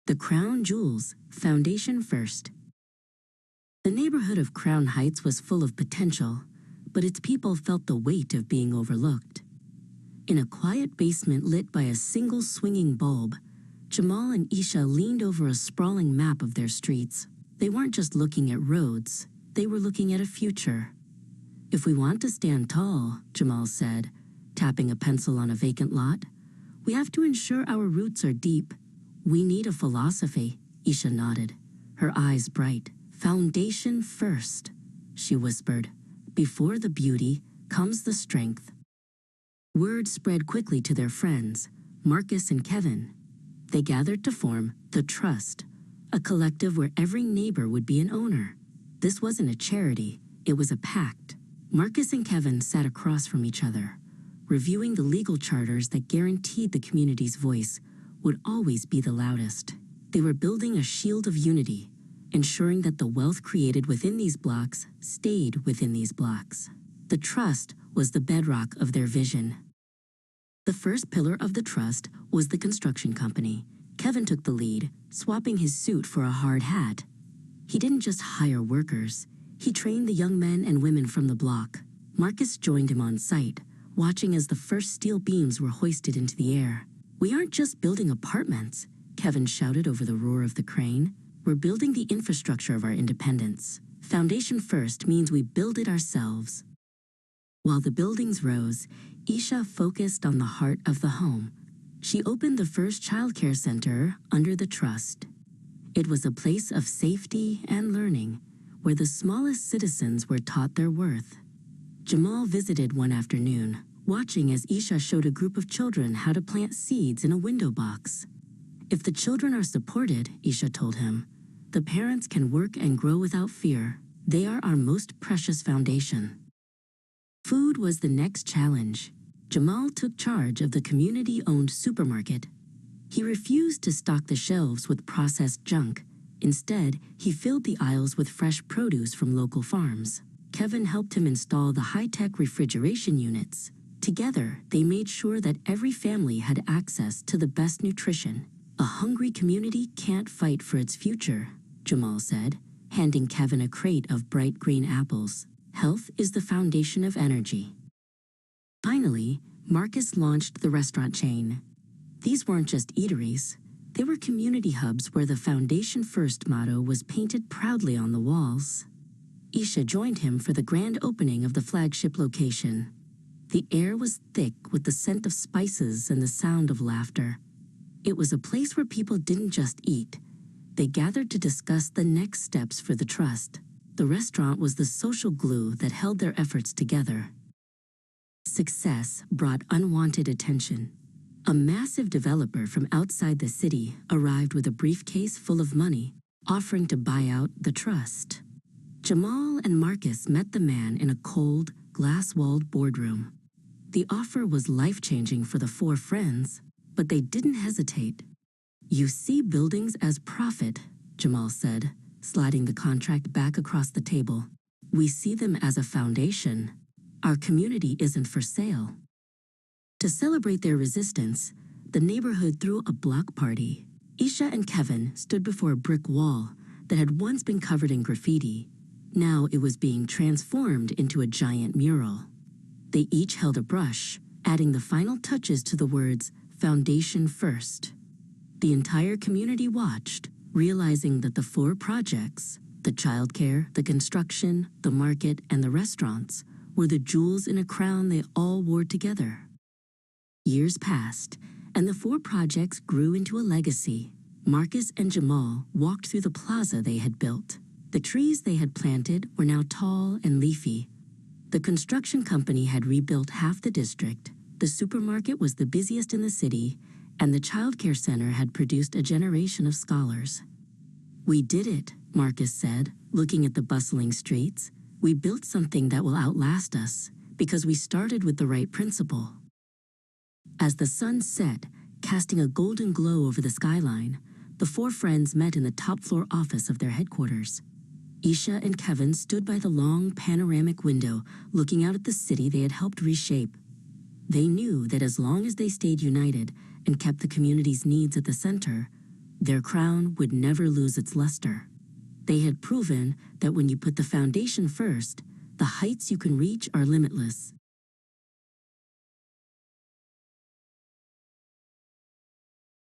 The Crown Jewels, foundation first. The neighborhood of Crown Heights was full of potential, but its people felt the weight of being overlooked. In a quiet basement lit by a single swinging bulb, Jamal and Isha leaned over a sprawling map of their streets. They weren't just looking at roads, they were looking at a future. "If we want to stand tall," Jamal said, tapping a pencil on a vacant lot, "we have to ensure our roots are deep. We need a philosophy," Isha nodded, her eyes bright. "Foundation first," she whispered. "Before the beauty comes the strength." Word spread quickly to their friends, Marcus and Kevin. They gathered to form the Trust, a collective where every neighbor would be an owner. This wasn't a charity, it was a pact. Marcus and Kevin sat across from each other, reviewing the legal charters that guaranteed the community's voice would always be the loudest. They were building a shield of unity, ensuring that the wealth created within these blocks stayed within these blocks. The Trust was the bedrock of their vision. The first pillar of the Trust was the construction company. Kevin took the lead, swapping his suit for a hard hat. He didn't just hire workers, he trained the young men and women from the block. Marcus joined him on site, watching as the first steel beams were hoisted into the air. "We aren't just building apartments," Kevin shouted over the roar of the crane. "We're building the infrastructure of our independence. Foundation first means we build it ourselves." While the buildings rose, Isha focused on the heart of the home. She opened the first childcare center under the Trust. It was a place of safety and learning, where the smallest citizens were taught their worth. Jamal visited one afternoon, watching as Isha showed a group of children how to plant seeds in a window box. "If the children are supported," Isha told him, "the parents can work and grow without fear. They are our most precious foundation." Food was the next challenge. Jamal took charge of the community-owned supermarket. He refused to stock the shelves with processed junk. Instead, he filled the aisles with fresh produce from local farms. Kevin helped him install the high-tech refrigeration units. Together, they made sure that every family had access to the best nutrition. "A hungry community can't fight for its future," Jamal said, handing Kevin a crate of bright green apples. "Health is the foundation of energy." Finally, Marcus launched the restaurant chain. These weren't just eateries. They were community hubs where the Foundation First motto was painted proudly on the walls. Isha joined him for the grand opening of the flagship location. The air was thick with the scent of spices and the sound of laughter. It was a place where people didn't just eat. They gathered to discuss the next steps for the Trust. The restaurant was the social glue that held their efforts together. Success brought unwanted attention. A massive developer from outside the city arrived with a briefcase full of money, offering to buy out the Trust. Jamal and Marcus met the man in a cold, glass-walled boardroom. The offer was life-changing for the four friends, but they didn't hesitate. "You see buildings as profit," Jamal said, sliding the contract back across the table. "We see them as a foundation. Our community isn't for sale." To celebrate their resistance, the neighborhood threw a block party. Isha and Kevin stood before a brick wall that had once been covered in graffiti. Now it was being transformed into a giant mural. They each held a brush, adding the final touches to the words, "Foundation First." The entire community watched, realizing that the four projects, the childcare, the construction, the market, and the restaurants, were the jewels in a crown they all wore together. Years passed, and the four projects grew into a legacy. Marcus and Jamal walked through the plaza they had built. The trees they had planted were now tall and leafy. The construction company had rebuilt half the district, the supermarket was the busiest in the city, and the childcare center had produced a generation of scholars. "We did it," Marcus said, looking at the bustling streets. "We built something that will outlast us, because we started with the right principle." As the sun set, casting a golden glow over the skyline, the four friends met in the top-floor office of their headquarters. Isha and Kevin stood by the long, panoramic window, looking out at the city they had helped reshape. They knew that as long as they stayed united and kept the community's needs at the center, Their crown would never lose its luster. They had proven that when you put the foundation first, the heights you can reach are limitless.